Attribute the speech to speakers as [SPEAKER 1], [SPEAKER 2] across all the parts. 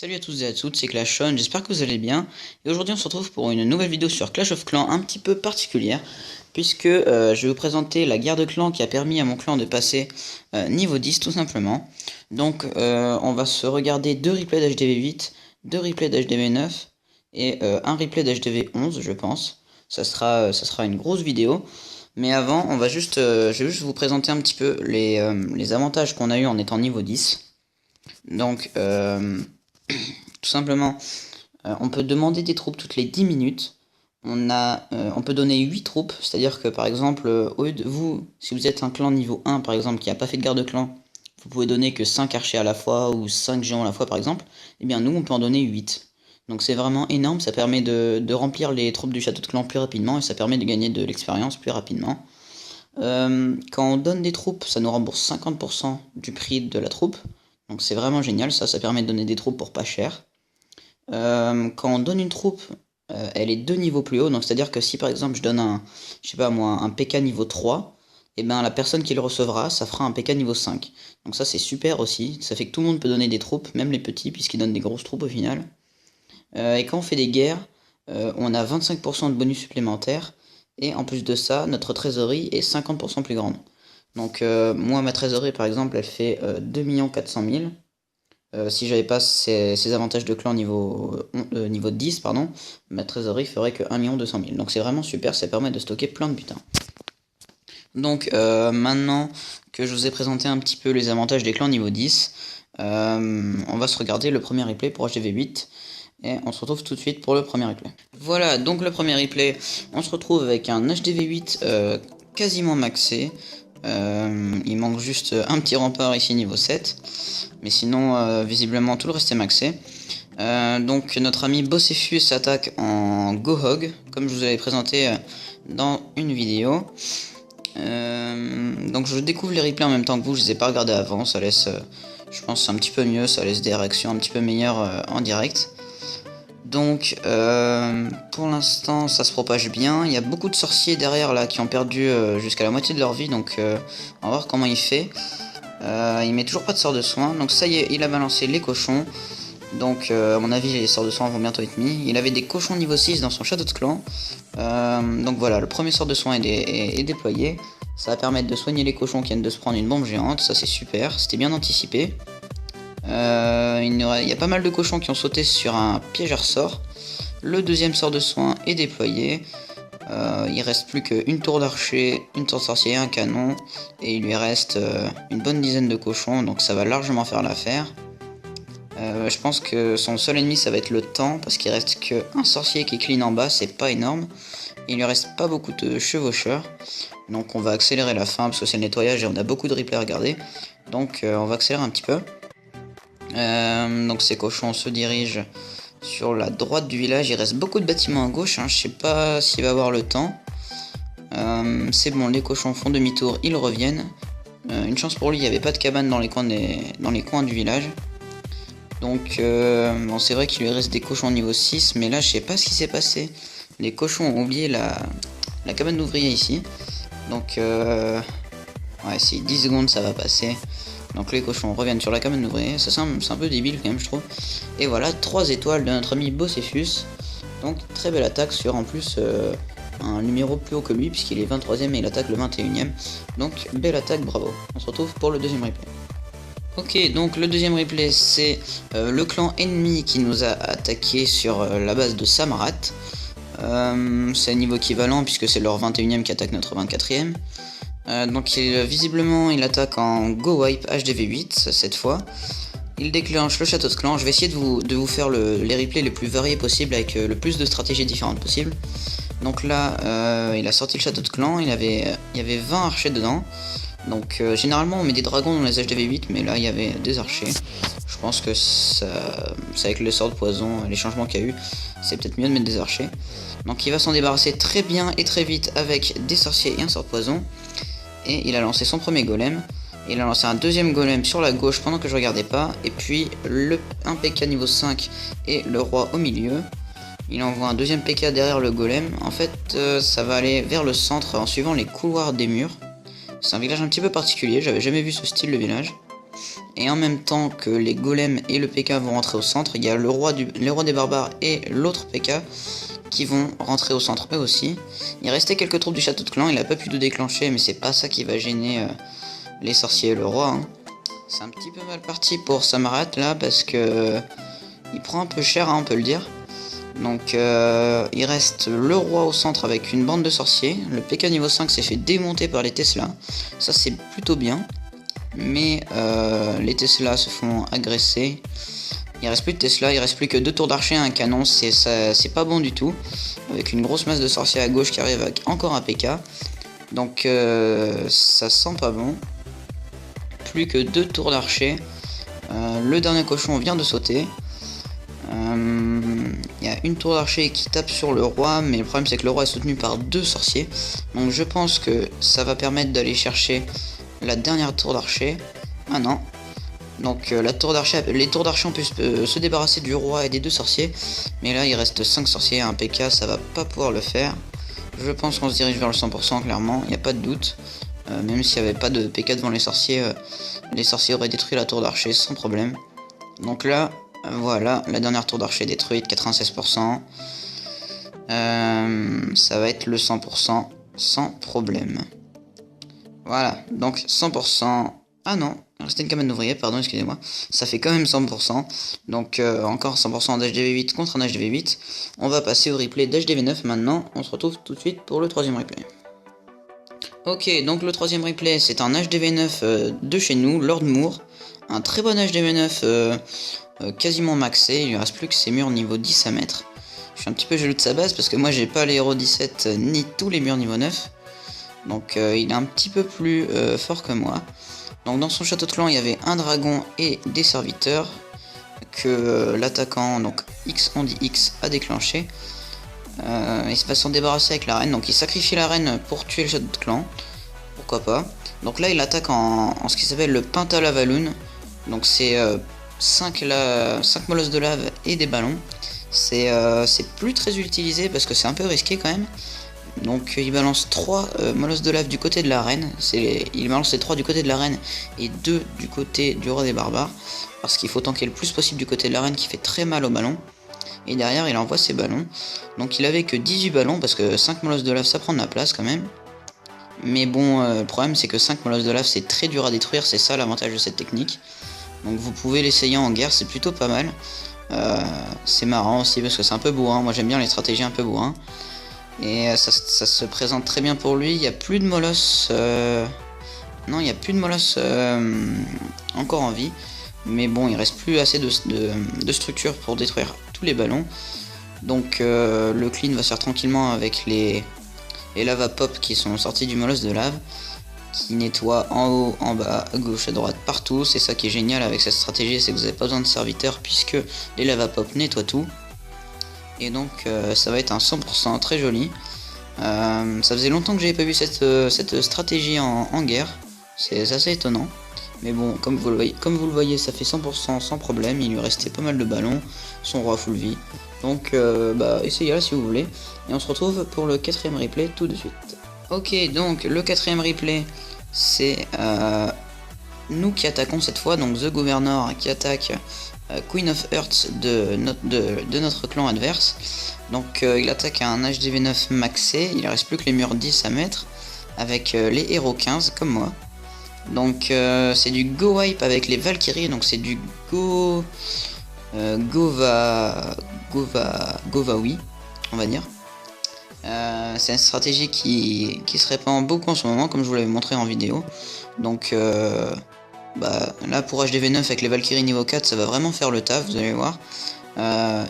[SPEAKER 1] Salut à tous et à toutes, c'est Clashon, j'espère que vous allez bien. Et aujourd'hui on se retrouve pour une nouvelle vidéo sur Clash of Clans un petit peu particulière. Puisque je vais vous présenter la guerre de clans qui a permis à mon clan de passer niveau 10 tout simplement. Donc on va se regarder deux replays d'HDV8, deux replays d'HDV9 et un replay d'HDV11 je pense. Ça sera une grosse vidéo. Mais avant je vais juste vous présenter un petit peu les avantages qu'on a eu en étant niveau 10. Donc tout simplement, on peut demander des troupes toutes les 10 minutes. On peut donner 8 troupes, c'est-à-dire que par exemple, au lieu de vous, si vous êtes un clan niveau 1 par exemple, qui n'a pas fait de garde de clan, vous pouvez donner que 5 archers à la fois ou 5 géants à la fois par exemple, et bien nous on peut en donner 8. Donc c'est vraiment énorme, ça permet de remplir les troupes du château de clan plus rapidement et ça permet de gagner de l'expérience plus rapidement. Quand on donne des troupes, ça nous rembourse 50% du prix de la troupe. Donc c'est vraiment génial, ça permet de donner des troupes pour pas cher. Quand on donne une troupe, elle est 2 niveaux plus haut, donc c'est à dire que si par exemple je donne je sais pas moi, un PK niveau 3, et ben la personne qui le recevra, ça fera un PK niveau 5. Donc ça c'est super aussi, ça fait que tout le monde peut donner des troupes, même les petits, puisqu'ils donnent des grosses troupes au final. Et quand on fait des guerres, on a 25% de bonus supplémentaires, et en plus de ça, notre trésorerie est 50% plus grande. Donc moi ma trésorerie par exemple elle fait 2 400 000. Si j'avais pas ces avantages de clan niveau 10, pardon, ma trésorerie ferait que 1 200 000. Donc c'est vraiment super, ça permet de stocker plein de butin. Donc maintenant que je vous ai présenté un petit peu les avantages des clans niveau 10, on va se regarder le premier replay pour HDV8. Et on se retrouve tout de suite pour le premier replay. Voilà, donc le premier replay, on se retrouve avec un HDV8 quasiment maxé. Il manque juste un petit rempart ici niveau 7. Mais sinon, visiblement, tout le reste est maxé. Donc notre ami Bossefus s'attaque en Gohog, comme je vous avais présenté dans une vidéo. Donc je découvre les replays en même temps que vous, je les ai pas regardés avant, ça laisse, je pense, un petit peu mieux, ça laisse des réactions un petit peu meilleures en direct. Donc pour l'instant ça se propage bien, il y a beaucoup de sorciers derrière là qui ont perdu jusqu'à la moitié de leur vie, donc on va voir comment il fait. Il met toujours pas de sort de soin, donc ça y est, il a balancé les cochons. Donc à mon avis les sorts de soin vont bientôt être mis. Il avait des cochons niveau 6 dans son château de clan. Donc voilà, le premier sort de soin est déployé. Ça va permettre de soigner les cochons qui viennent de se prendre une bombe géante, ça c'est super, c'était bien anticipé. Il y a pas mal de cochons qui ont sauté sur un piège à ressort. Le deuxième sort de soin est déployé. Il reste plus qu'une tour d'archer, une tour de sorcier et un canon. Et il lui reste une bonne dizaine de cochons, donc ça va largement faire l'affaire. Je pense que son seul ennemi ça va être le temps, parce qu'il reste qu'un sorcier qui est clean en bas, c'est pas énorme. Il lui reste pas beaucoup de chevaucheurs. Donc on va accélérer la fin parce que c'est le nettoyage et on a beaucoup de replays à regarder. Donc on va accélérer un petit peu. Donc ces cochons se dirigent sur la droite du village. Il reste beaucoup de bâtiments à gauche, hein. Je sais pas s'il va avoir le temps. C'est bon, les cochons font demi-tour, ils reviennent. Une chance pour lui, il n'y avait pas de cabane dans les coins du village. Donc bon, c'est vrai qu'il lui reste des cochons niveau 6, mais là je sais pas ce qui s'est passé. Les cochons ont oublié la cabane d'ouvrier ici. Donc ouais, si 10 secondes ça va passer. Donc les cochons reviennent sur la cabane d'ouvrier, ça c'est un peu débile quand même je trouve. Et voilà, 3 étoiles de notre ami Bossefus. Donc très belle attaque sur en plus un numéro plus haut que lui puisqu'il est 23ème et il attaque le 21ème. Donc belle attaque, bravo. On se retrouve pour le deuxième replay. Ok, donc le deuxième replay c'est le clan ennemi qui nous a attaqué sur la base de Samrat. C'est un niveau équivalent puisque c'est leur 21ème qui attaque notre 24ème. Donc visiblement il attaque en Go Wipe HDV8 cette fois. Il déclenche le château de clan. Je vais essayer de vous faire les replays les plus variés possibles avec le plus de stratégies différentes possibles. Donc là il a sorti le château de clan, il y avait 20 archers dedans. Donc généralement on met des dragons dans les HDV8 mais là il y avait des archers. Je pense que c'est avec le sort de poison, les changements qu'il y a eu, c'est peut-être mieux de mettre des archers. Donc il va s'en débarrasser très bien et très vite avec des sorciers et un sort de poison. Et il a lancé son premier golem. Il a lancé un deuxième golem sur la gauche pendant que je regardais pas. Et puis un PK niveau 5 et le roi au milieu. Il envoie un deuxième PK derrière le golem. En fait ça va aller vers le centre en suivant les couloirs des murs. C'est un village un petit peu particulier, j'avais jamais vu ce style de village. Et en même temps que les golems et le PK vont rentrer au centre, il y a le roi des barbares et l'autre PK qui vont rentrer au centre eux aussi. Il restait quelques troupes du château de clan, il a pas pu de déclencher, mais c'est pas ça qui va gêner les sorciers et le roi. Hein. C'est un petit peu mal parti pour Samrat là, parce que il prend un peu cher, hein, on peut le dire. Donc il reste le roi au centre avec une bande de sorciers. Le PK niveau 5 s'est fait démonter par les Tesla. Ça c'est plutôt bien. Mais les Tesla se font agresser. Il reste plus de Tesla, il reste plus que 2 tours d'archer et un canon, c'est pas bon du tout. Avec une grosse masse de sorciers à gauche qui arrive avec encore un PK. Donc ça sent pas bon. Plus que 2 tours d'archer. Le dernier cochon vient de sauter. Il y a une tour d'archer qui tape sur le roi, mais le problème c'est que le roi est soutenu par 2 sorciers. Donc je pense que ça va permettre d'aller chercher la dernière tour d'archer. Ah non. Donc les tours d'archer on peut se débarrasser du roi et des 2 sorciers. Mais là il reste 5 sorciers, un PK, ça va pas pouvoir le faire. Je pense qu'on se dirige vers le 100% clairement, il n'y a pas de doute. Même s'il n'y avait pas de PK devant les sorciers auraient détruit la tour d'archer sans problème. Donc là, voilà, la dernière tour d'archer détruite, 96%. Ça va être le 100% sans problème. Voilà, donc 100%. Ah non, il restait une cabane d'ouvriers, pardon, excusez-moi. Ça fait quand même 100%. Donc encore 100% d'HDV8 contre un HDV8. On va passer au replay d'HDV9 maintenant. On se retrouve tout de suite pour le troisième replay. Ok, donc le troisième replay, c'est un HDV9 de chez nous, Lord Moore. Un très bon HDV9 quasiment maxé. Il lui reste plus que ses murs niveau 10 à mettre. Je suis un petit peu jaloux de sa base parce que moi j'ai pas les héros 17 ni tous les murs niveau 9. Donc il est un petit peu plus fort que moi. Donc dans son château de clan il y avait un dragon et des serviteurs que l'attaquant, donc X on dit X, a déclenché. Il va s'en débarrasser avec la reine, donc il sacrifie la reine pour tuer le château de clan. Pourquoi pas. Donc là il attaque en ce qui s'appelle le Pentalavaloon. Donc c'est 5 molosses de lave et des ballons. C'est plus très utilisé parce que c'est un peu risqué quand même. Donc il balance 3 molosses de lave du côté de la reine. Il balance les 3 du côté de la reine et 2 du côté du roi des barbares. Parce qu'il faut tanker le plus possible du côté de la reine qui fait très mal aux ballons. Et derrière il envoie ses ballons. Donc il avait que 18 ballons parce que 5 molosses de lave ça prend de la place quand même. Mais bon, le problème c'est que 5 molosses de lave c'est très dur à détruire, c'est ça l'avantage de cette technique. Donc vous pouvez l'essayer en guerre, c'est plutôt pas mal. C'est marrant aussi parce que c'est un peu bourrin, moi j'aime bien les stratégies un peu bourrin. Et ça se présente très bien pour lui, il n'y a plus de molosses... Non, il n'y a plus de molosses encore en vie. Mais bon, il reste plus assez de structure pour détruire tous les ballons. Donc le clean va se faire tranquillement avec les lava pop qui sont sortis du molosse de lave. Qui nettoie en haut, en bas, à gauche, à droite, partout. C'est ça qui est génial avec cette stratégie, c'est que vous n'avez pas besoin de serviteurs puisque les lava pop nettoient tout. Et donc ça va être un 100% très joli. Ça faisait longtemps que j'avais pas vu cette stratégie en guerre. C'est assez étonnant. Mais bon, comme vous le voyez, ça fait 100% sans problème. Il lui restait pas mal de ballons. Son roi full vie. Donc essayez là si vous voulez. Et on se retrouve pour le 4ème replay tout de suite. Ok, donc le 4ème replay, c'est nous qui attaquons cette fois. Donc The Governor qui attaque Queen of Hearts de notre clan adverse. Donc il attaque un HDV9 maxé. Il ne reste plus que les murs 10 à mettre. Avec les héros 15 comme moi. Donc c'est du go wipe avec les Valkyries, donc c'est du go oui, on va dire. C'est une stratégie qui se répand beaucoup en ce moment, comme je vous l'avais montré en vidéo. Donc là pour HDV9 avec les Valkyries niveau 4, ça va vraiment faire le taf, vous allez voir.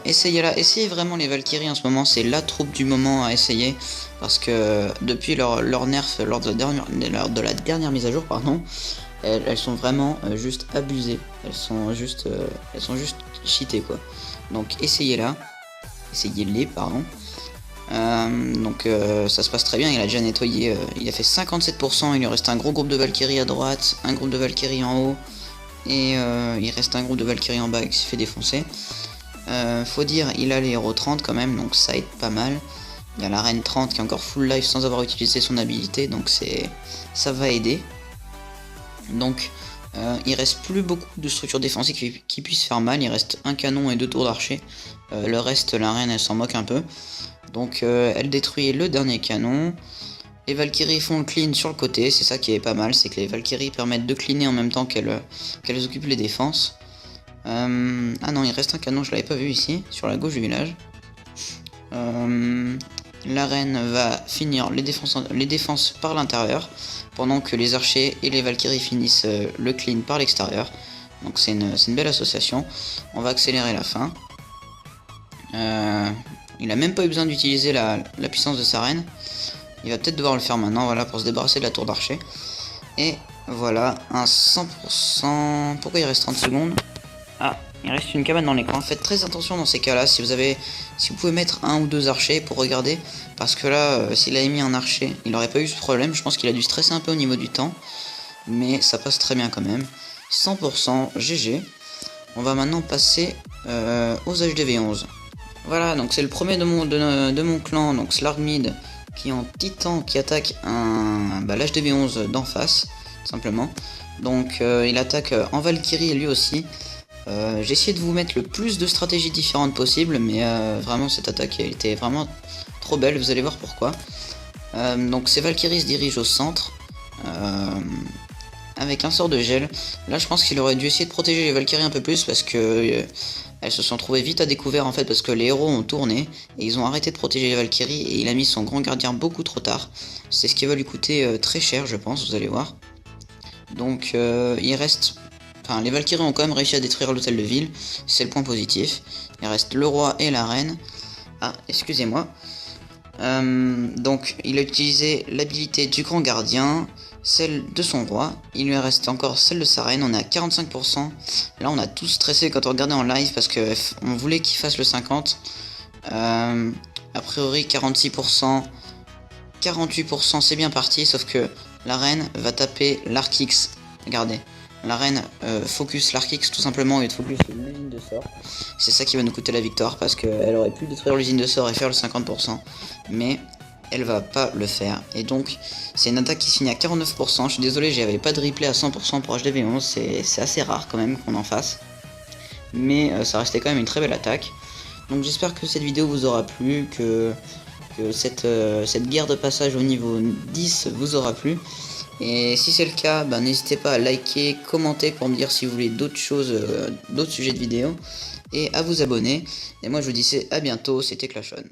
[SPEAKER 1] Essayez vraiment les Valkyries en ce moment, c'est la troupe du moment à essayer. Parce que depuis leur nerf lors de la dernière mise à jour, pardon, elles sont vraiment juste abusées. Elles sont juste cheatées quoi. Donc essayez-les, pardon. Donc ça se passe très bien, il a déjà nettoyé, il a fait 57%, il lui reste un gros groupe de Valkyries à droite, un groupe de Valkyries en haut, et il reste un groupe de Valkyries en bas qui s'est fait défoncer. Faut dire, il a les héros 30 quand même, donc ça aide pas mal. Il y a la reine 30 qui est encore full life sans avoir utilisé son habilité, donc ça va aider. Donc Il reste plus beaucoup de structures défensives qui puissent faire mal. Il reste un canon et 2 tours d'archer. Le reste, la reine, elle s'en moque un peu. Donc elle détruit le dernier canon. Les Valkyries font le clean sur le côté. C'est ça qui est pas mal. C'est que les Valkyries permettent de cleaner en même temps qu'elles occupent les défenses. Ah non, il reste un canon, je l'avais pas vu ici, sur la gauche du village. La reine va finir les défenses par l'intérieur, pendant que les archers et les Valkyries finissent le clean par l'extérieur. Donc c'est une belle association. On va accélérer la fin. Il a même pas eu besoin d'utiliser la puissance de sa reine. Il va peut-être devoir le faire maintenant, voilà, pour se débarrasser de la tour d'archer. Et voilà, un 100%... Pourquoi il reste 30 secondes? Ah, il reste une cabane dans l'écran. Faites très attention dans ces cas-là, si vous pouvez mettre un ou deux archers pour regarder, parce que là, s'il avait mis un archer, il n'aurait pas eu ce problème. Je pense qu'il a dû stresser un peu au niveau du temps, mais ça passe très bien quand même. 100% GG. On va maintenant passer aux HDV11. Voilà, donc c'est le premier de mon clan, donc Slargmid, qui est en titan, qui attaque l'HDV11 d'en face, simplement. Donc il attaque en Valkyrie lui aussi. J'ai essayé de vous mettre le plus de stratégies différentes possible, mais vraiment cette attaque elle était vraiment trop belle, vous allez voir pourquoi. Donc ces Valkyries se dirigent au centre, avec un sort de gel. Là je pense qu'il aurait dû essayer de protéger les Valkyries un peu plus, parce que elles se sont trouvées vite à découvert en fait, parce que les héros ont tourné, et ils ont arrêté de protéger les Valkyries, et il a mis son grand gardien beaucoup trop tard. C'est ce qui va lui coûter très cher je pense, vous allez voir. Donc il reste... Enfin, les Valkyries ont quand même réussi à détruire l'hôtel de ville, c'est le point positif. Il reste le roi et la reine. Ah, excusez-moi. Donc, il a utilisé l'habilité du grand gardien, celle de son roi. Il lui reste encore celle de sa reine, on est à 45%. Là, on a tous stressé quand on regardait en live parce que on voulait qu'il fasse le 50. A priori, 46%, 48%, c'est bien parti, sauf que la reine va taper l'Arc X. Regardez. La reine focus l'Arc X tout simplement et focus l'usine de sort. C'est ça qui va nous coûter la victoire parce qu'elle aurait pu détruire l'usine de sort et faire le 50%. Mais elle va pas le faire. Et donc c'est une attaque qui se finit à 49%. Je suis désolé, j'avais pas de replay à 100% pour HDV11. C'est assez rare quand même qu'on en fasse. Mais ça restait quand même une très belle attaque. Donc j'espère que cette vidéo vous aura plu, que cette guerre de passage au niveau 10 vous aura plu. Et si c'est le cas, n'hésitez pas à liker, commenter pour me dire si vous voulez d'autres choses, d'autres sujets de vidéo. Et à vous abonner. Et moi je vous dis à bientôt, c'était Clashon.